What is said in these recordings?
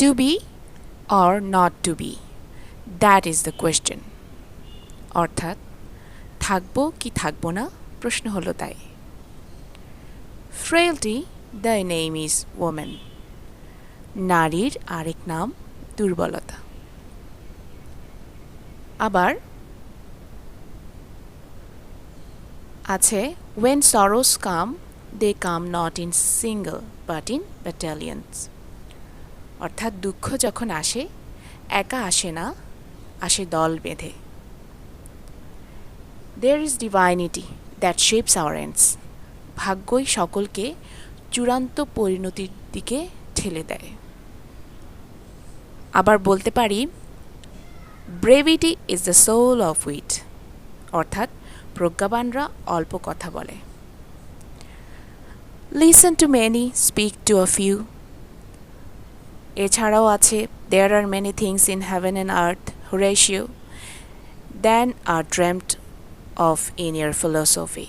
To be or not to be, that is the question. অর্থাৎ থাকবো কি থাকবো না প্রশ্ন হলো তাই। Frailty, the name is woman. নারীর আরেক নাম দুর্বলতা। আবার আছে when sorrows come, they come not in single but in battalions. অর্থাৎ দুঃখ যখন আসে একা আসে না, আসে দল বেঁধে। There is divinity that shapes our ends. ভাগ্যই সকলকে চূড়ান্ত পরিণতির দিকে ঠেলে দেয়। আবার বলতে পারি brevity is the soul of wit. অর্থাৎ প্রজ্ঞাবানরা অল্প কথা বলে। Listen to many, speak to a few. এছাড়াও আছে there are many things in heaven and earth, Horatio, than are dreamt of in your philosophy.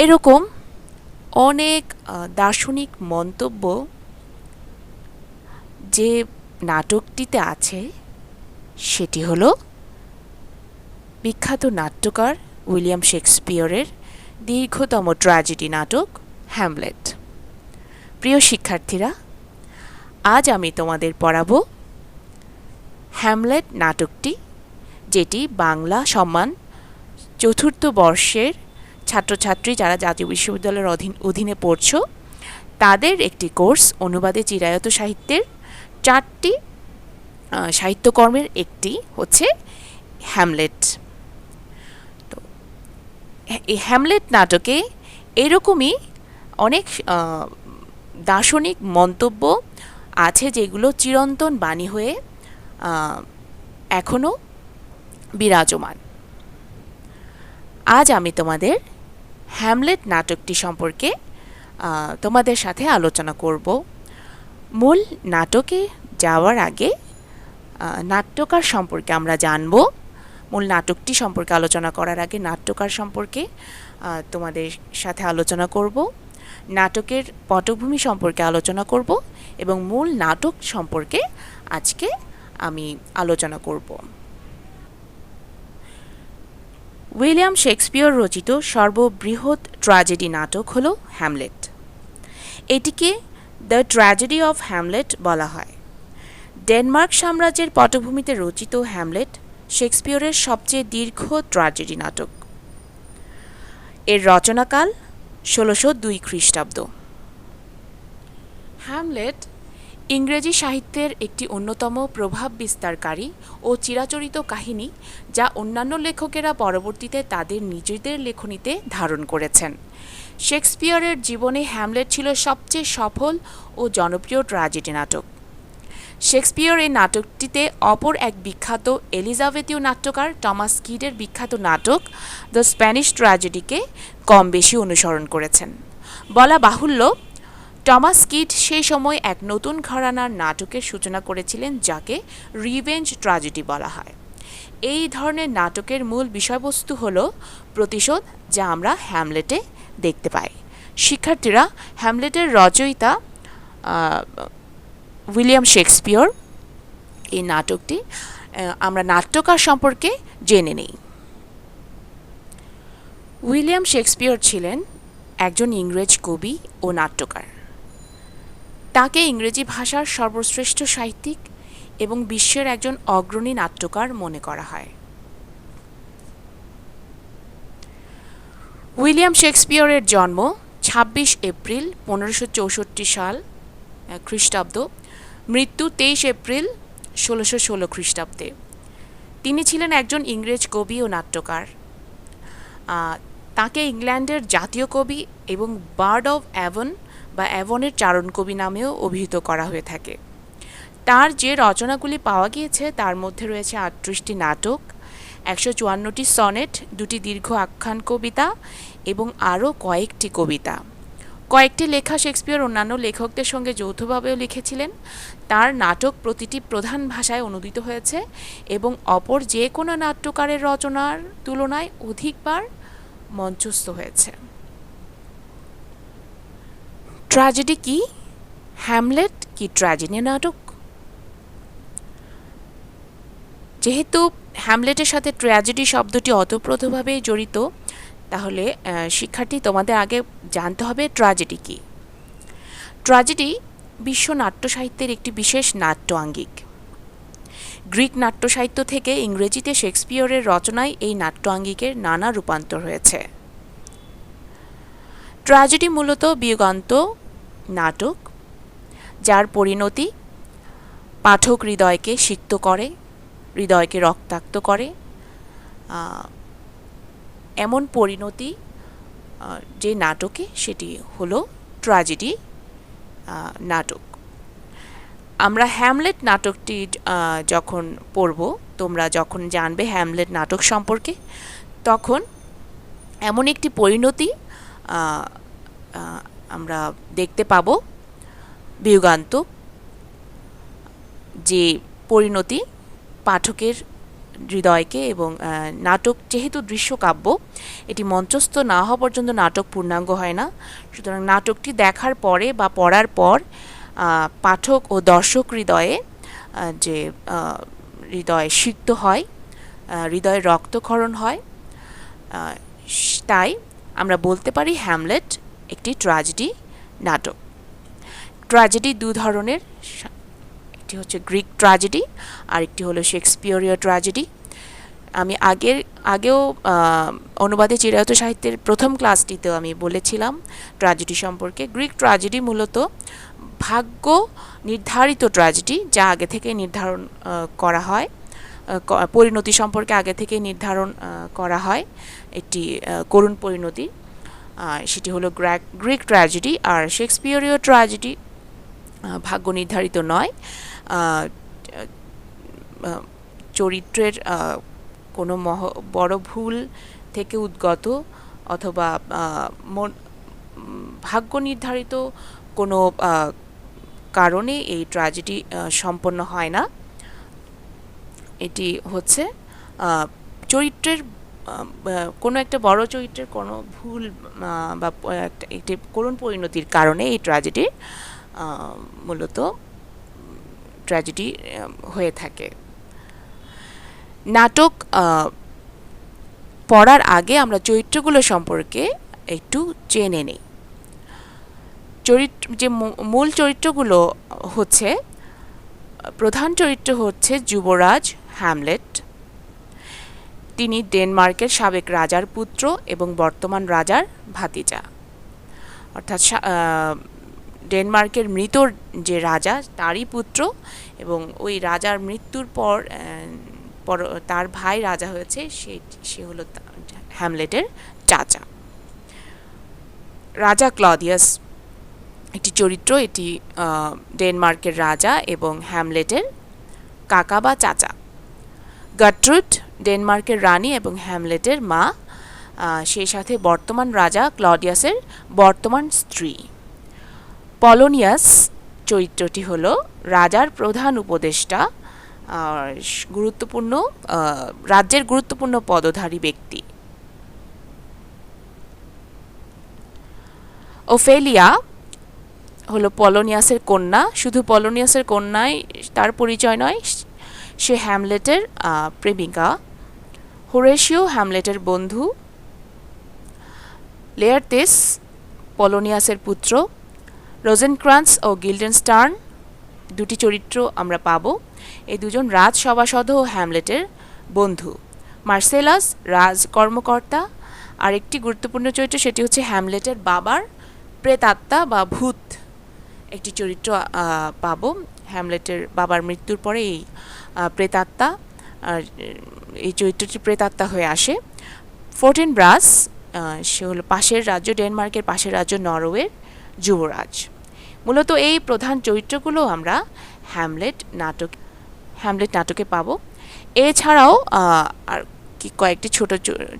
এরকম অনেক দার্শনিক মন্তব্য যে নাটকটিতে আছে সেটি হলো বিখ্যাত নাট্যকার উইলিয়াম শেক্সপিয়রের দীর্ঘতম ট্র্যাজেডি নাটক হ্যামলেট। প্রিয় শিক্ষার্থীরা, আজ আমি তোমাদের পড়াবো হ্যামলেট নাটকটি, যেটি বাংলা সম্মান চতুর্থ বর্ষের ছাত্রছাত্রী যারা জাতীয় বিশ্ববিদ্যালয়ের অধীনে পড়ছ তাদের একটি কোর্স অনুবাদে চিরায়ত সাহিত্যের 4টি সাহিত্যকর্মের একটি হচ্ছে হ্যামলেট। তো এই হ্যামলেট নাটকে এরকমই অনেক দার্শনিক মন্তব্য আছে যেগুলো চিরন্তন বাণী হয়ে এখনও বিরাজমান। আজ আমি তোমাদের হ্যামলেট নাটকটি সম্পর্কে তোমাদের সাথে আলোচনা করব। মূল নাটকে যাওয়ার আগে নাট্যকার সম্পর্কে আমরা জানব। মূল নাটকটি সম্পর্কে আলোচনা করার আগে নাট্যকার সম্পর্কে তোমাদের সাথে আলোচনা করব, নাটকের পটভূমি সম্পর্কে আলোচনা করব এবং মূল নাটক সম্পর্কে আজকে আমি আলোচনা করব। উইলিয়াম শেক্সপিয়র রচিত সর্ববৃহৎ ট্র্যাজেডি নাটক হল হ্যামলেট। এটিকে দ্য ট্র্যাজেডি অফ হ্যামলেট বলা হয়। ডেনমার্ক সাম্রাজ্যের পটভূমিতে রচিত হ্যামলেট শেক্সপিয়রের সবচেয়ে দীর্ঘ ট্র্যাজেডি নাটক। এর রচনাকাল 1602 খ্রিস্টাব্দ। হ্যামলেট ইংরেজি সাহিত্যের একটি অন্যতম প্রভাব বিস্তারকারী ও চিরাচরিত কাহিনী, যা অন্যান্য লেখকেরা পরবর্তীতে তাদের নিজেদের লেখনীতে ধারণ করেছেন। শেক্সপিয়রের জীবনে হ্যামলেট ছিল সবচেয়ে সফল ও জনপ্রিয় ট্র্যাজেডি নাটক। শেক্সপিয়র এই নাটকটিতে অপর এক বিখ্যাত এলিজাবেথীয় নাট্যকার টমাস কিডের বিখ্যাত নাটক দ্য স্প্যানিশ ট্র্যাজেডিকে কম বেশি অনুসরণ করেছেন। বলা বাহুল্য, টমাস কিড সেই সময় এক নতুন ঘরানার নাটকের সূচনা করেছিলেন, যাকে রিভেঞ্জ ট্র্যাজেডি বলা হয়। এই ধরনের নাটকের মূল বিষয়বস্তু হল প্রতিশোধ, যা আমরা হ্যামলেটে দেখতে পাই। শিক্ষার্থীরা, হ্যামলেটের রচয়িতা উইলিয়াম শেক্সপিয়র। এই নাটকটি আমরা নাট্যকার সম্পর্কে জেনে নেই। উইলিয়াম শেক্সপিয়র ছিলেন একজন ইংরেজ কবি ও নাট্যকার। তাকে ইংরেজি ভাষার সর্বশ্রেষ্ঠ সাহিত্যিক এবং বিশ্বের একজন অগ্রণী নাট্যকার মনে করা হয়। উইলিয়াম শেক্সপিয়রের জন্ম 26 এপ্রিল 1564 সাল খ্রিস্টাব্দ, মৃত্যু 23 এপ্রিল 1616 খ্রিস্টাব্দে। তিনি ছিলেন একজন ইংরেজ কবি ও নাট্যকার। তাকে ইংল্যান্ডের জাতীয় কবি এবং বার্ড অফ অ্যাভন বা অ্যাভনের চারণ কবি নামেও অভিহিত করা হয়ে থাকে। তার যে রচনাগুলি পাওয়া গিয়েছে তার মধ্যে রয়েছে 38টি নাটক, 154টি সনেট, 2টি দীর্ঘ আখ্যান কবিতা এবং আরও কয়েকটি কবিতা। কয়েকটি লেখা শেক্সপিয়র অন্যান্য লেখকদের সঙ্গে যৌথভাবেও লিখেছিলেন। তার নাটক প্রতিটি প্রধান ভাষায় অনুদিত হয়েছে এবং অপর যে কোনো নাট্যকারের রচনার তুলনায় অধিকবার মঞ্চস্থ হয়েছে। ট্র্যাজেডি কি? হ্যামলেট কি ট্র্যাজেডি নাটক? যেহেতু হ্যামলেটের সাথে ট্র্যাজেডি শব্দটি ওতপ্রোতভাবে জড়িত, তাহলে শিক্ষার্থী তোমাদের আগে জানতে হবে ট্র্যাজেডি কি। ট্র্যাজেডি বিশ্ব নাট্য সাহিত্যের একটি বিশেষ নাট্য আঙ্গিক। গ্রিক নাট্য সাহিত্য থেকে ইংরেজিতে শেক্সপিয়রের রচনায় এই নাট্য আঙ্গিকের নানা রূপান্তর হয়েছে। ট্র্যাজেডি মূলত বিয়োগান্ত নাটক, যার পরিণতি পাঠক হৃদয়কে সিক্ত করে, হৃদয়কে রক্তাক্ত করে। এমন পরিণতি যে নাটকে, সেটি হলো ট্র্যাজেডি নাটক। আমরা হ্যামলেট নাটকটি যখন পড়ব, তোমরা যখন জানবে হ্যামলেট নাটক সম্পর্কে, তখন এমন একটি পরিণতি আমরা দেখতে পাব, বিয়োগান্ত, যে পরিণতি পাঠকের হৃদয়কে এবং নাটক যেহেতু দৃশ্যকাব্য, এটি মঞ্চস্থ না হওয়া পর্যন্ত নাটক পূর্ণাঙ্গ হয় না। সুতরাং নাটকটি দেখার পরে বা পড়ার পর পাঠক ও দর্শক হৃদয়ে যে হৃদয় সিক্ত হয়, হৃদয়ে রক্তক্ষরণ হয়, তাই আমরা বলতে পারি হ্যামলেট একটি ট্র্যাজেডি নাটক। ট্র্যাজেডি দু ধরনের, একটি হচ্ছে গ্রিক ট্র্যাজেডি আর একটি হলো শেক্সপিয়রীয় ট্র্যাজেডি। আমি আগেও অনুবাদে চিরায়ত সাহিত্যের প্রথম ক্লাসটিতেও আমি বলেছিলাম ট্র্যাজেডি সম্পর্কে। গ্রিক ট্র্যাজেডি মূলত ভাগ্য নির্ধারিত ট্র্যাজেডি, যা আগে থেকে নির্ধারণ করা হয়, পরিণতি সম্পর্কে আগে থেকে নির্ধারণ করা হয়, একটি করুণ পরিণতি, সেটি হলো গ্রিক ট্র্যাজেডি। আর শেক্সপিয়রীয় ট্র্যাজেডি ভাগ্য নির্ধারিত নয়, চরিত্রের কোনো বড় ভুল থেকে উদ্গত অথবা ভাগ্য নির্ধারিত কোনো কারণে এই ট্র্যাজেডি সম্পন্ন হয় না। এটি হচ্ছে চরিত্রের কোনো একটা বড় চরিত্রের কোনো ভুল বা একটি করুণ পরিণতির কারণে এই ট্র্যাজেডি মূলত ট্র্যাজেডি হয়ে থাকে। নাটক পড়ার আগে আমরা চরিত্রগুলো সম্পর্কে একটু জেনে নিই। যে মূল চরিত্রগুলো হচ্ছে, প্রধান চরিত্র হচ্ছে যুবরাজ হ্যামলেট। তিনি ডেনমার্কের সাবেক রাজার পুত্র এবং বর্তমান রাজার ভাতিজা, অর্থাৎ ডেনমার্কের মৃত যে রাজা তারই পুত্র, এবং ওই রাজার মৃত্যুর পর তার ভাই রাজা হয়েছে, সে হলো হ্যামলেটের চাচা। রাজা ক্লডিয়াস একটি চরিত্র, এটি ডেনমার্কের রাজা এবং হ্যামলেটের কাকা বা চাচা। গার্ট্রুড ডেনমার্কের রানী এবং হ্যামলেটের মা, সেই সাথে বর্তমান রাজা ক্লডিয়াসের বর্তমান স্ত্রী। পলোনিয়াস চরিত্রটি হল রাজার প্রধান উপদেষ্টা, গুরুত্বপূর্ণ রাজ্যের গুরুত্বপূর্ণ পদধারী ব্যক্তি। ওফেলিয়া হলো পলোনিয়াসের কন্যা। শুধু পলোনিয়াসের কন্যাই তার পরিচয় নয়, সে হ্যামলেটের প্রেমিকা। হোরেশিও হ্যামলেটের বন্ধু। লেয়ারতেস পলোনিয়াসের পুত্র। রোজেনক্রান্স ও গিল্ডেনস্টার্ন দুটি চরিত্র আমরা পাব। এই দুজন রাজসভাসদ ও হ্যামলেটের বন্ধু। মার্সেলাস রাজ কর্মকর্তা। আর একটি গুরুত্বপূর্ণ চরিত্র, সেটি হচ্ছে হ্যামলেটের বাবার প্রেতাত্মা বা ভূত একটি চরিত্র পাব। হ্যামলেটের বাবার মৃত্যুর পরে এই প্রেতাত্মা, এই চরিত্রটি প্রেতাত্মা হয়ে আসে। ফোর্টিনব্রাস, সে হলো পাশের রাজ্য, ডেনমার্কের পাশের রাজ্য নরওয়ের যুবরাজ। মূলত এই প্রধান চরিত্রগুলো আমরা হ্যামলেট নাটকে পাব। এছাড়াও আর কয়েকটি ছোট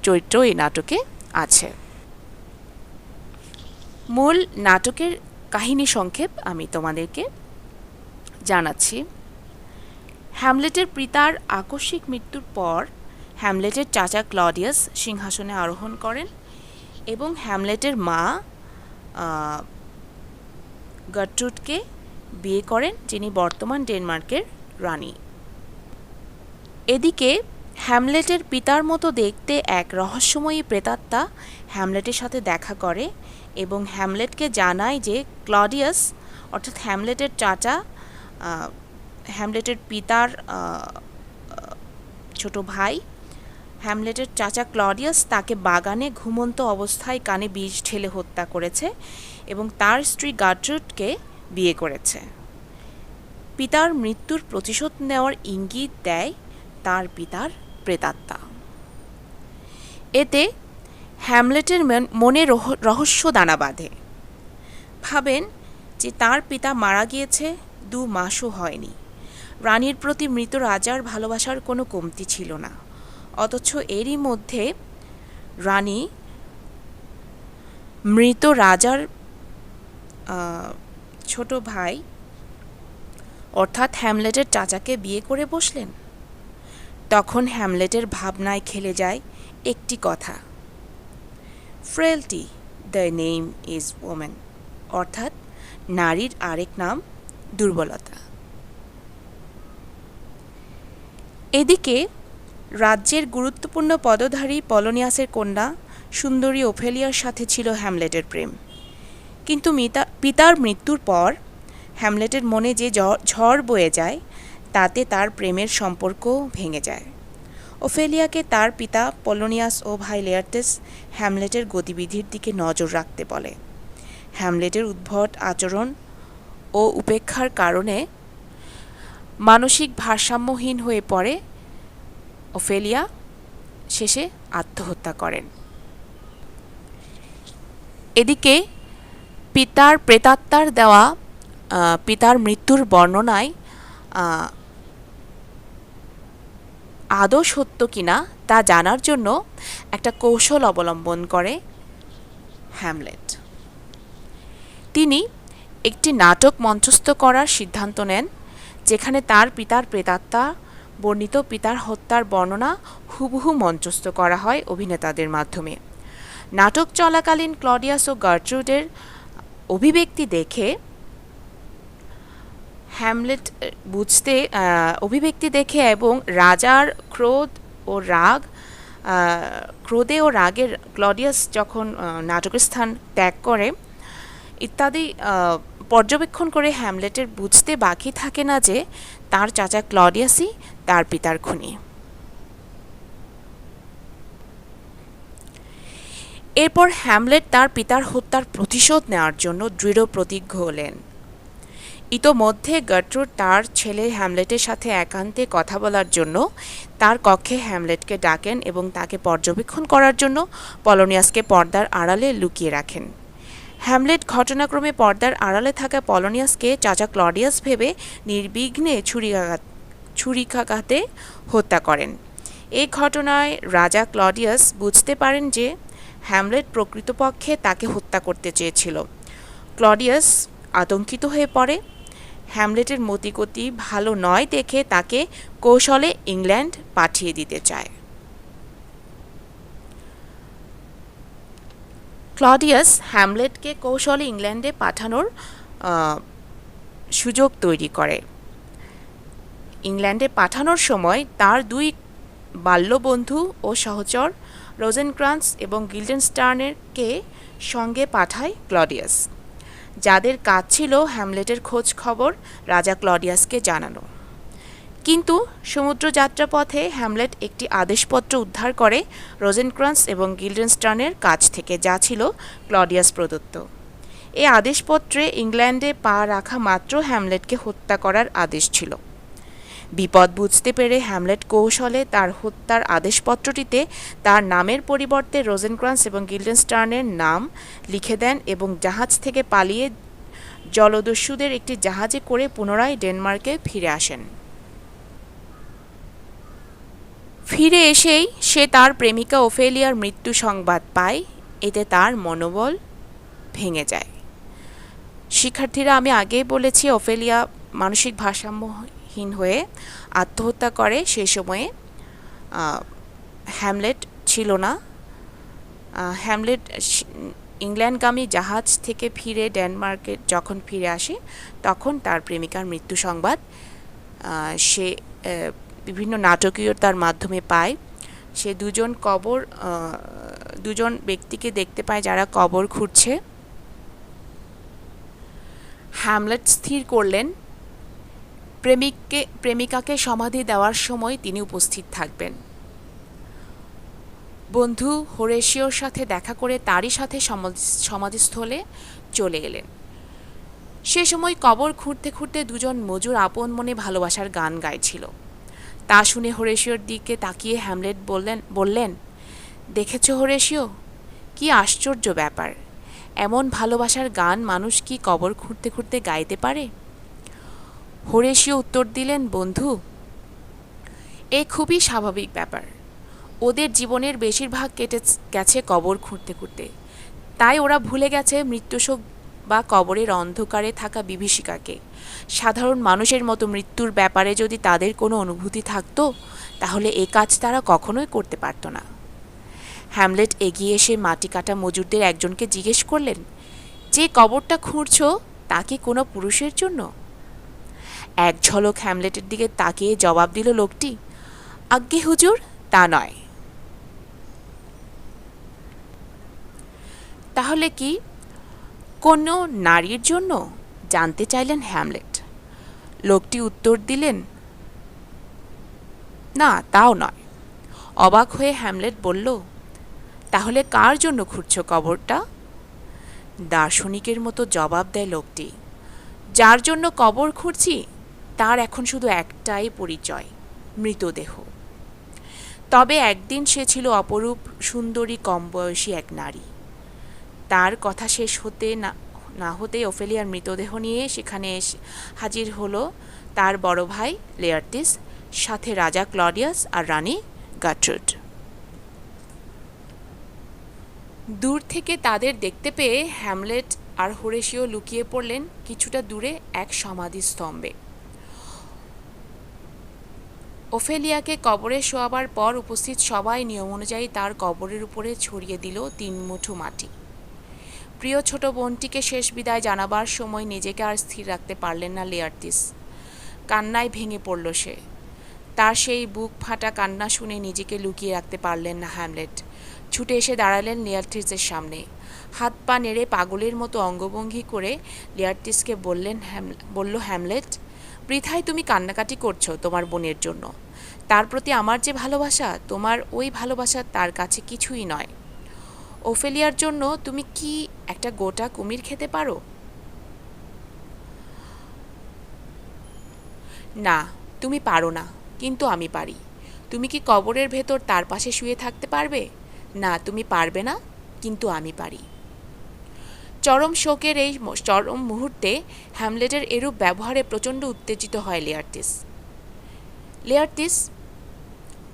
চরিত্র এই নাটকে আছে। মূল নাটকের কাহিনী সংক্ষেপ আমি তোমাদেরকে জানাচ্ছি। হ্যামলেটের পিতার আকস্মিক মৃত্যুর পর হ্যামলেটের চাচা ক্লডিয়াস সিংহাসনে আরোহণ করেন এবং হ্যামলেটের মা গার্ট্রুডকে বিয়ে করেন, যিনি বর্তমান ডেনমার্কের রানী। এদিকে হ্যামলেটের পিতার মতো দেখতে এক রহস্যময়ী প্রেতাত্মা হ্যামলেটের সাথে দেখা করে এবং হ্যামলেটকে জানায় যে ক্লডিয়াস অর্থাৎ হ্যামলেটের চাচা, হ্যামলেটের পিতার ছোট ভাই, হ্যামলেটের চাচা ক্লডিয়াস তাকে বাগানে ঘুমন্ত অবস্থায় কানে বিষ ঢেলে হত্যা করেছে এবং তার স্ত্রী গার্ট্রুডকে বিয়ে করেছে। পিতার মৃত্যুর প্রতিশোধ নেওয়ার ইঙ্গিত দেয় তার পিতার প্রেতাত্মা। এতে হ্যামলেটের মনে রহস্য দানা বাঁধে। ভাবেন যে তার পিতা মারা গিয়েছে 2 মাসও হয়নি। রানীর প্রতি মৃত রাজার ভালোবাসার কোনো কমতি ছিল না, অথচ এরই মধ্যে রানী মৃত রাজার ছোট ভাই অর্থাৎ হ্যামলেটের চাচাকে বিয়ে করে বসলেন। তখন হ্যামলেটের ভাবনায় খেলে যায় একটি কথা, ফ্রেলটি দ্য নেম ইজ ওম্যান, অর্থাৎ নারীর আরেক নাম দুর্বলতা। এদিকে রাজ্যের গুরুত্বপূর্ণ পদধারী পলোনিয়াসের কন্যা সুন্দরী ওফেলিয়ার সাথে ছিল হ্যামলেটের প্রেম, কিন্তু পিতার মৃত্যুর পর হ্যামলেটের মনে যে ঝড় বয়ে যায় তাতে তার প্রেমের সম্পর্ক ভেঙে যায়। ওফেলিয়াকে তার পিতা পলোনিয়াস ও ভাই লেয়ার্টেস হ্যামলেটের গতিবিধির দিকে নজর রাখতে বলে। হ্যামলেটের উদ্ভট আচরণ ও উপেক্ষার কারণে মানসিক ভারসাম্যহীন হয়ে পড়ে ওফেলিয়া, শেষে আত্মহত্যা করেন। এদিকে পিতার প্রেতাত্মার দেওয়া পিতার মৃত্যুর বর্ণনায় আদৌ সত্য কিনা তা জানার জন্য একটা কৌশল অবলম্বন করে হ্যামলেট। তিনি একটি নাটক মঞ্চস্থ করার সিদ্ধান্ত নেন, যেখানে তার পিতার প্রেতাত্মা বর্ণিত পিতার হত্যার বর্ণনা হুবহু মঞ্চস্থ করা হয় অভিনেতাদের মাধ্যমে। নাটক চলাকালীন ক্লডিয়াস ও গার্ট্রুডের অভিব্যক্তি দেখে হ্যামলেট অভিব্যক্তি দেখে এবং রাজার ক্রোধে ও রাগের ক্লডিয়াস যখন নাটকের স্থান ত্যাগ করে ইত্যাদি পর্যবেক্ষণ করে হ্যামলেটের বুঝতে বাকি থাকে না যে তার চাচা ক্লডিয়াসই তার পিতার খুনি। এরপর হ্যামলেট তার পিতার হত্যার প্রতিশোধ নেওয়ার জন্য দৃঢ় প্রতিজ্ঞ হলেন। ইতোমধ্যে গার্ট্রুড তার ছেলে হ্যামলেটের সাথে একান্তে কথা বলার জন্য তার কক্ষে হ্যামলেটকে ডাকেন এবং তাকে পর্যবেক্ষণ করার জন্য পলোনিয়াসকে পর্দার আড়ালে লুকিয়ে রাখেন। হ্যামলেট ঘটনাক্রমে পর্দার আড়ালে থাকা পলোনিয়াসকে চাচা ক্লডিয়াস ভেবে নির্বিঘ্নে ছুরিকাঘাতে হত্যা করেন। এই ঘটনায় রাজা ক্লডিয়াস বুঝতে পারেন যে হ্যামলেট প্রকৃতপক্ষে তাকে হত্যা করতে চেয়েছিল। ক্লডিয়াস আতঙ্কিত হয়ে পড়ে। হ্যামলেটের মতিগতি ভালো নয় দেখে তাকে কৌশলে ইংল্যান্ড পাঠিয়ে দিতে চায়। ক্লডিয়াস হ্যামলেটকে কৌশলে ইংল্যান্ডে পাঠানোর সুযোগ তৈরি করে। ইংল্যান্ডে পাঠানোর সময় তার 2 বাল্যবন্ধু ও সহচর রোজেনক্রান্স এবং গিল্ডেনস্টার্নেরকে সঙ্গে পাঠায় ক্লডিয়াস, যাদের কাজ ছিল হ্যামলেটের খোঁজ খবর রাজা ক্লডিয়াসকে জানানো। কিন্তু সমুদ্র যাত্রাপথে হ্যামলেট একটি আদেশপত্র উদ্ধার করে রোজেনক্রান্স এবং গিল্ডেনস্টার্নের কাছ থেকে, যা ছিল ক্লডিয়াস প্রদত্ত। এই আদেশপত্রে ইংল্যান্ডে পা রাখা মাত্র হ্যামলেটকে হত্যা করার আদেশ ছিল। বিপদ বুঝতে পেরে হ্যামলেট কৌশলে তার হত্যার আদেশপত্রটিতে তার নামের পরিবর্তে রোজেনক্রান্স এবং গিল্ডেনস্টার্নের নাম লিখে দেন এবং জাহাজ থেকে পালিয়ে জলদস্যুদের একটি জাহাজে করে পুনরায় ডেনমার্কে ফিরে আসেন। ফিরে এসেই সে তার প্রেমিকা ওফেলিয়ার মৃত্যু সংবাদ পায়। এতে তার মনোবল ভেঙে যায়। শিক্ষার্থীরা, আমি আগেই বলেছি ওফেলিয়া মানসিক ভারসাম্যহীন হয়ে আত্মহত্যা করে। সেই সময়ে হ্যামলেট ছিল না। হ্যামলেট ইংল্যান্ডগামী জাহাজ থেকে ফিরে ডেনমার্কে যখন ফিরে আসে তখন তার প্রেমিকার মৃত্যু সংবাদ সে বিভিন্ন নাটকীয়তার মাধ্যমে পায়। সে দুজন ব্যক্তিকে দেখতে পায় যারা কবর খুঁড়ছে। হ্যামলেট স্থির করলেন প্রেমিকাকে সমাধি দেওয়ার সময় তিনি উপস্থিত থাকবেন। বন্ধু হোরেশিওর সাথে দেখা করে তারই সাথে সমাধিস্থলে চলে এলেন। সে সময় কবর খুঁড়তে খুঁড়তে দুজন মজুর আপন মনে ভালোবাসার গান গাইছিল। তা শুনে হোরেশিওর দিকে তাকিয়ে হ্যামলেট বললেন, দেখেছ হোরেশিও, কি আশ্চর্য ব্যাপার, এমন ভালোবাসার গান মানুষ কি কবর খুঁড়তে খুঁড়তে গাইতে পারে? হোরেশিও উত্তর দিলেন, বন্ধু, এ খুবই স্বাভাবিক ব্যাপার। ওদের জীবনের বেশিরভাগ কেটে গেছে কবর খুঁড়তে খুঁড়তে, তাই ওরা ভুলে গেছে মৃত্যুশোক বা কবরের অন্ধকারে থাকা বিভীষিকাকে। সাধারণ মানুষের মতো মৃত্যুর ব্যাপারে যদি তাদের কোনো অনুভূতি থাকতো তাহলে এ কাজ তারা কখনোই করতে পারত না। হ্যামলেট এগিয়ে এসে মাটি কাটা মজুরদের একজনকে জিজ্ঞেস করলেন, যে কবরটা খুঁড়ছ তা কি কোনো পুরুষের জন্য? এক ঝলক হ্যামলেটের দিকে তাকিয়ে জবাব দিল লোকটি, আজ্ঞে হুজুর, তা নয়। তাহলে কি কোনো নারীর জন্য? জানতে চাইলেন হ্যামলেট। লোকটি উত্তর দিলেন, না, তাও নয়। অবাক হয়ে হ্যামলেট বলল, তাহলে কার জন্য খুঁড়ছ কবরটা? দার্শনিকের মতো জবাব দেয় লোকটি, যার জন্য কবর খুঁড়ছি তার এখন শুধু একটাই পরিচয়, মৃতদেহ। তবে একদিন সে ছিল অপরূপ সুন্দরী কম বয়সী এক নারী। তার কথা শেষ হতে না হতেই ওফেলিয়ার মৃতদেহ নিয়ে সেখানে হাজির হলো তার বড় ভাই লেয়ার্টিস, সাথে রাজা ক্লডিয়াস আর রানী গাট্রুড। দূর থেকে তাদের দেখতে পেয়ে হ্যামলেট আর হোরেশিও লুকিয়ে পড়লেন কিছুটা দূরে এক সমাধিস্তম্ভে। ওফেলিয়াকে কবরে শোয়াবার পর উপস্থিত সবাই নিয়ম অনুযায়ী তার কবরের উপরে ছড়িয়ে দিল 3 মুঠো মাটি। প্রিয় ছোট বোনটিকে শেষ বিদায় জানাবার সময় নিজেকে আর স্থির রাখতে পারলেন না লেয়ার্টিস। কান্নায় ভেঙে পড়ল সে। তার সেই বুক ফাটা কান্না শুনে নিজেকে লুকিয়ে রাখতে পারলেন না হ্যামলেট। ছুটে এসে দাঁড়ালেন লেয়ার্টিসের সামনে। হাত পা নেড়ে পাগলের মতো অঙ্গভঙ্গি করে লেয়ার্টিসকে বলল হ্যামলেট, বৃথায় তুমি কান্নাকাটি করছো তোমার বোনের জন্য। তার প্রতি আমার যে ভালোবাসা, তোমার ওই ভালোবাসা তার কাছে কিছুই নয়। ওফেলিয়ার জন্য তুমি কি একটা গোটা কুমির খেতে পারো? না, তুমি পারো না, কিন্তু আমি পারি। তুমি কি কবরের ভেতর তার পাশে শুয়ে থাকতে পারবে? না, তুমি পারবে না, কিন্তু আমি পারি। চরম শোকের এই চরম মুহূর্তে হ্যামলেটের এরূপ ব্যবহারে প্রচণ্ড উত্তেজিত হয় লেয়ার্টিস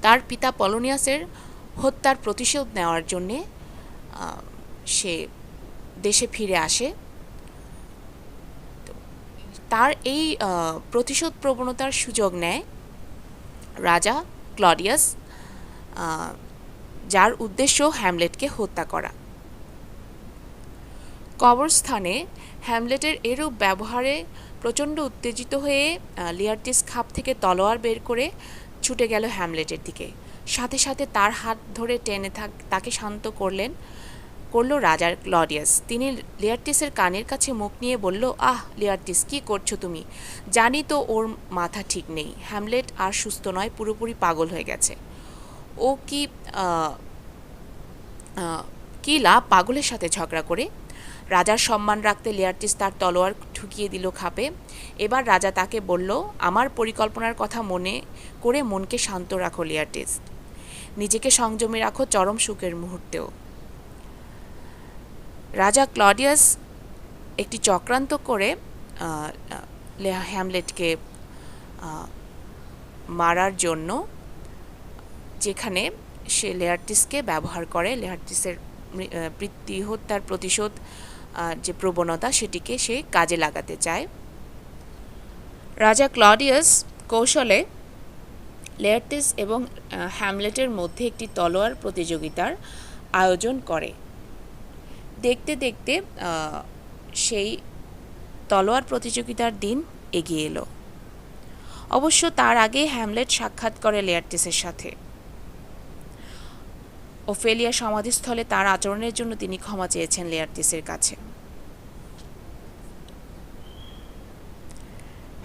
তার পিতা পলোনিয়াসের হত্যার প্রতিশোধ নেওয়ার জন্যে সে দেশে ফিরে আসে। তার এই প্রতিশোধ প্রবণতার সুযোগ নেয় রাজা ক্লডিয়াস, যার উদ্দেশ্য হ্যামলেটকে হত্যা করা। কবরস্থানে হ্যামলেটের এরূপ ব্যবহারে প্রচণ্ড উত্তেজিত হয়ে লেয়ার্টিস খাপ থেকে তলোয়ার বের করে ছুটে গেল হ্যামলেটের দিকে। সাথে সাথে তার হাত ধরে টেনে তাকে শান্ত করলো রাজা ক্লডিয়াস। তিনি লেয়ার্টিসের কানের কাছে মুখ নিয়ে বলল, আহ লেয়ার্টিস, কি করছো তুমি? জানি তো ওর মাথা ঠিক নেই। হ্যামলেট আর সুস্থ নয়, পুরোপুরি পাগল হয়ে গেছে। ও কি লাভ পাগলের সাথে ঝগড়া করে? রাজার সম্মান রাখতে লেয়ার্টিস তার তলোয়ার ঠুকিয়ে দিল খাপে। এবার রাজা তাকে বলল, আমার পরিকল্পনার কথা মনে করে মনকে শান্ত রাখো লেয়ার্টিস, নিজেকে সংযমে রাখো চরম সুখের মুহূর্তেও। রাজা ক্লডিয়াস একটি চক্রান্ত করে হ্যামলেটকে মারার জন্য, যেখানে সে লেয়ার্টিসকে ব্যবহার করে, লেয়ার্টিসের হত্যার প্রতিশোধ যে প্রবণতা সেটিকে সে কাজে লাগাতে চায়। রাজা ক্লডিয়াস কৌশলে লেয়ার্টিস এবং হ্যামলেটের মধ্যে একটি তলোয়ার প্রতিযোগিতার আয়োজন করে। দেখতে দেখতে সেই তলোয়ার প্রতিযোগিতার দিন এগিয়ে এলো। অবশ্য তার আগে হ্যামলেট সাক্ষাৎ করে লেয়ারটিসের সাথে। ওফেলিয়া সমাধিস্থলে তার আচরণের জন্য তিনি ক্ষমা চেয়েছেন লেয়ারটিসের কাছে।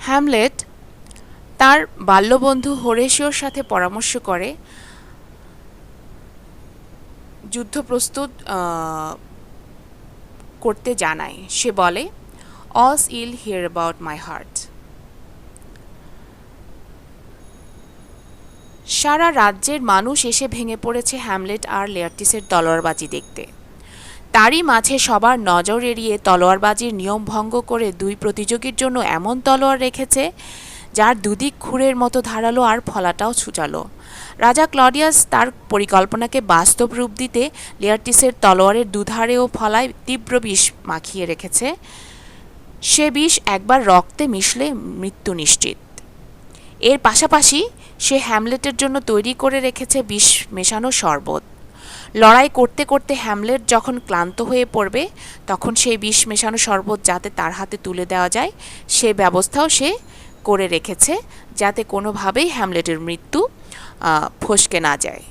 হ্যামলেট তার বাল্যবন্ধু হোরেশিওর সাথে পরামর্শ করে যুদ্ধ প্রস্তুত করতে জানায়। সে বলে, অলস ইল হিয়ার অ্যাবাউট মাই হার্ট। সারা রাজ্যের মানুষ এসে ভেঙে পড়েছে হ্যামলেট আর লেয়ারটিসের তলোয়ারবাজি দেখতে। তারই মাঝে সবার নজর এড়িয়ে তলোয়ারবাজির নিয়ম ভঙ্গ করে দুই প্রতিযোগীর জন্য এমন তলোয়ার রেখেছে যার দুদিক খুরের মতো ধারালো আর ফলাটাও ছুচালো। রাজা ক্লডিয়াস তার পরিকল্পনাকে বাস্তব রূপ দিতে লেয়ারটিসের তলোয়ারের দুধারে ও ফলায় তীব্র বিষ মাখিয়ে রেখেছে। সে বিষ একবার রক্তে মিশলে মৃত্যু নিশ্চিত। এর পাশাপাশি সে হ্যামলেটের জন্য তৈরি করে রেখেছে বিষ মেশানো শরবত। লড়াই করতে করতে হ্যামলেট যখন ক্লান্ত হয়ে পড়বে তখন সেই বিষ মেশানো শরবত যাতে তার হাতে তুলে দেওয়া যায় সে ব্যবস্থাও সে করে রেখেছে, যাতে কোনোভাবেই হ্যামলেটের মৃত্যু ফসকে না যায়।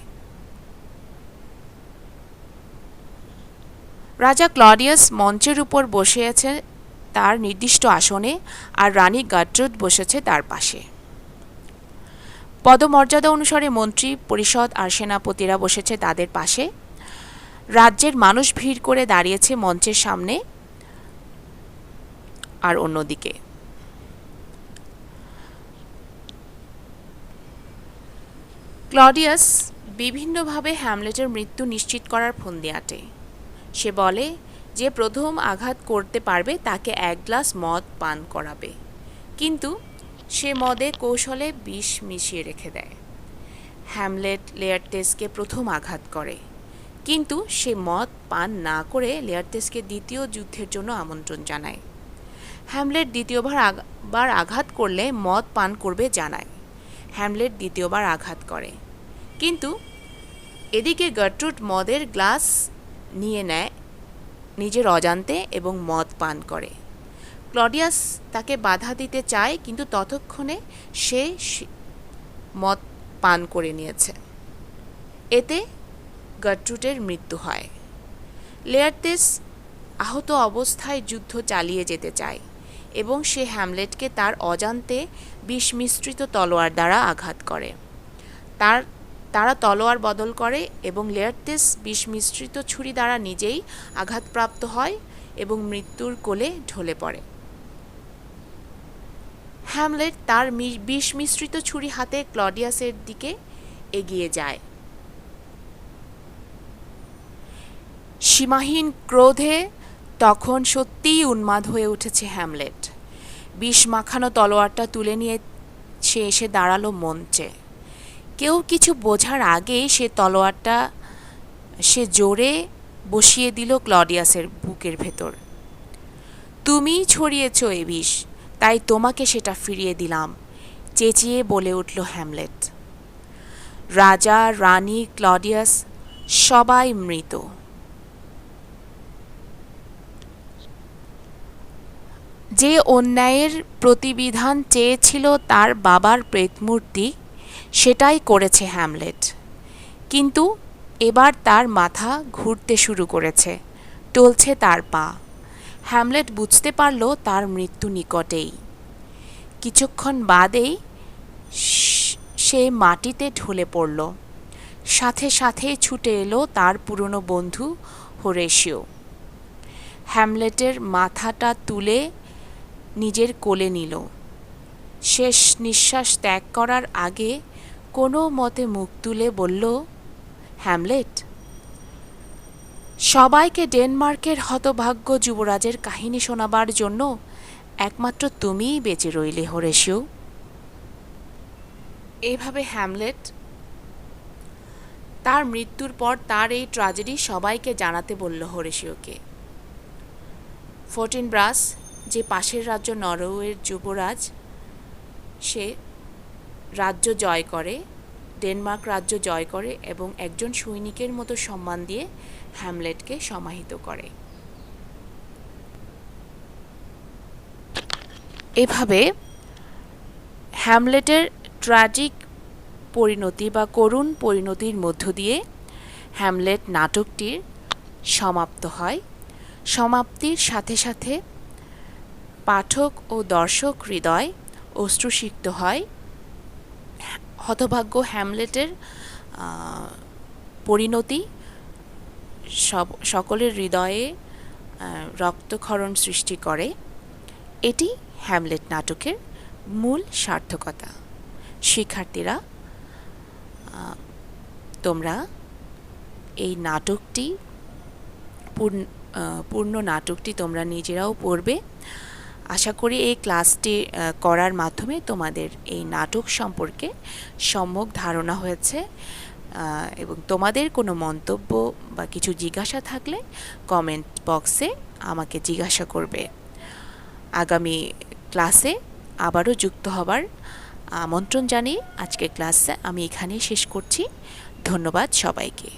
রাজা ক্লডিয়াস মঞ্চের উপর বসে আছে তার নির্দিষ্ট আসনে, আর রানী গার্ট্রুড বসেছে তার পাশে। পদমর্যাদা অনুসারে মন্ত্রী পরিষদ আর সেনাপতিরা বসেছে তাদের পাশে। রাজ্যের মানুষ ভিড় করে দাঁড়িয়েছে মঞ্চের সামনে আর অন্যদিকে। ক্লডিয়াস বিভিন্নভাবে হ্যামলেটের মৃত্যু নিশ্চিত করার ফন্দি আঁটে। সে বলে যে প্রথম আঘাত করতে পারবে তাকে এক গ্লাস মদ পান করাবে, কিন্তু সে মদে কৌশলে বিষ মিশিয়ে রেখে দেয়। হ্যামলেট লেয়ারটিসকে প্রথম আঘাত করে, কিন্তু সে মদ পান না করে লেয়ারটিসকে দ্বিতীয় যুদ্ধের জন্য আমন্ত্রণ জানায়। হ্যামলেট দ্বিতীয়বার আঘাত করলে মদ পান করবে জানায়। হ্যামলেট দ্বিতীয়বার আঘাত করে, কিন্তু এদিকে গার্ট্রুড মদের গ্লাস নিয়ে নেয় নিজের অজান্তে এবং মদ পান করে। ক্লডিয়াস তাকে বাধা দিতে চায়, কিন্তু ততক্ষণে সে মদ পান করে নিয়েছে। এতে গার্ট্রুডের মৃত্যু হয়। লেয়ারটিস আহত অবস্থায় যুদ্ধ চালিয়ে যেতে চায় এবং সে হ্যামলেটকে তার অজান্তে বিষ মিশ্রিত তলোয়ার দ্বারা আঘাত করে। তারা তলোয়ার বদল করে এবং লেয়ারটিস বিষ মিশ্রিত ছুরি দ্বারা নিজেই আঘাতপ্রাপ্ত হয় এবং মৃত্যুর কোলে ঢলে পড়ে। হ্যামলেট তার বিষ মিশ্রিত ছুরি হাতে ক্লডিয়াসের দিকে এগিয়ে যায়। সীমাহীন ক্রোধে তখন সত্যিই উন্মাদ হয়ে উঠেছে হ্যামলেট। বিষ মাখানো তলোয়ারটা তুলে নিয়ে সে এসে দাঁড়ালো মঞ্চে। কেউ কিছু বোঝার আগেই সে তলোয়ারটা সে জোরে বসিয়ে দিল ক্লডিয়াসের বুকের ভেতর। তুমিই ছড়িয়েছ এ বিষ, তাই তোমাকে সেটা ফিরিয়ে দিলাম, চেঁচিয়ে বলে উঠল হ্যামলেট। রাজা, রানী, ক্লডিয়াস সবাই মৃত। যে অন্যায়ের প্রতিবিধান চেয়েছিল তার বাবার প্রেতমূর্তি, সেটাই করেছে হ্যামলেট। কিন্তু এবার তার মাথা ঘুরতে শুরু করেছে, টলছে তার পা। হ্যামলেট বুঝতে পারল তার মৃত্যু নিকটেই। কিছুক্ষণ বাদেই সে মাটিতে ঢলে পড়ল। সাথে সাথেই ছুটে এলো তার পুরনো বন্ধু হোরেশিও। হ্যামলেটের মাথাটা তুলে নিজের কোলে নিল। শেষ নিঃশ্বাস ত্যাগ করার আগে কোনো মতে মুখ তুলে বলল, হ্যামলেট, সবাইকে ডেনমার্কের হতভাগ্য যুবরাজের কাহিনী শোনাবার জন্য একমাত্র তুমিই বেঁচে রইলে হোরেশিও। এইভাবে হ্যামলেট তার মৃত্যুর পর তার এই ট্র্যাজেডি সবাইকে জানাতে বলল হোরেশিওকে। ফোর্টিনব্রাস, যে পাশের রাজ্য নরওয়ের যুবরাজ, সে রাজ্য জয় করে, ডেনমার্ক রাজ্য জয় করে এবং একজন সৈনিকের মতো সম্মান দিয়ে হ্যামলেটকে সমাহিত করে। এভাবে হ্যামলেটের ট্র্যাজিক পরিণতি বা করুণ পরিণতির মধ্য দিয়ে হ্যামলেট নাটকটির সমাপ্ত হয়। সমাপ্তির সাথে সাথে পাঠক ও দর্শক হৃদয় অশ্রুসিক্ত হয়। হতভাগ্য হ্যামলেটের পরিণতি সকলের হৃদয়ে রক্তক্ষরণ সৃষ্টি করে। এটি হ্যামলেট নাটকের মূল সার্থকতা। শিক্ষার্থীরা, তোমরা এই নাটকটি পূর্ণ নাটকটি তোমরা নিজেরাও পড়বে। আশা করি এই ক্লাসটি করার মাধ্যমে তোমাদের এই নাটক সম্পর্কে সম্যক ধারণা হয়েছে, এবং তোমাদের কোনো মন্তব্য বা কিছু জিজ্ঞাসা থাকলে কমেন্ট বক্সে আমাকে জিজ্ঞাসা করবে। আগামী ক্লাসে আবারও যুক্ত হবার আমন্ত্রণ জানিয়ে আজকের ক্লাসে আমি এখানেই শেষ করছি। ধন্যবাদ সবাইকে।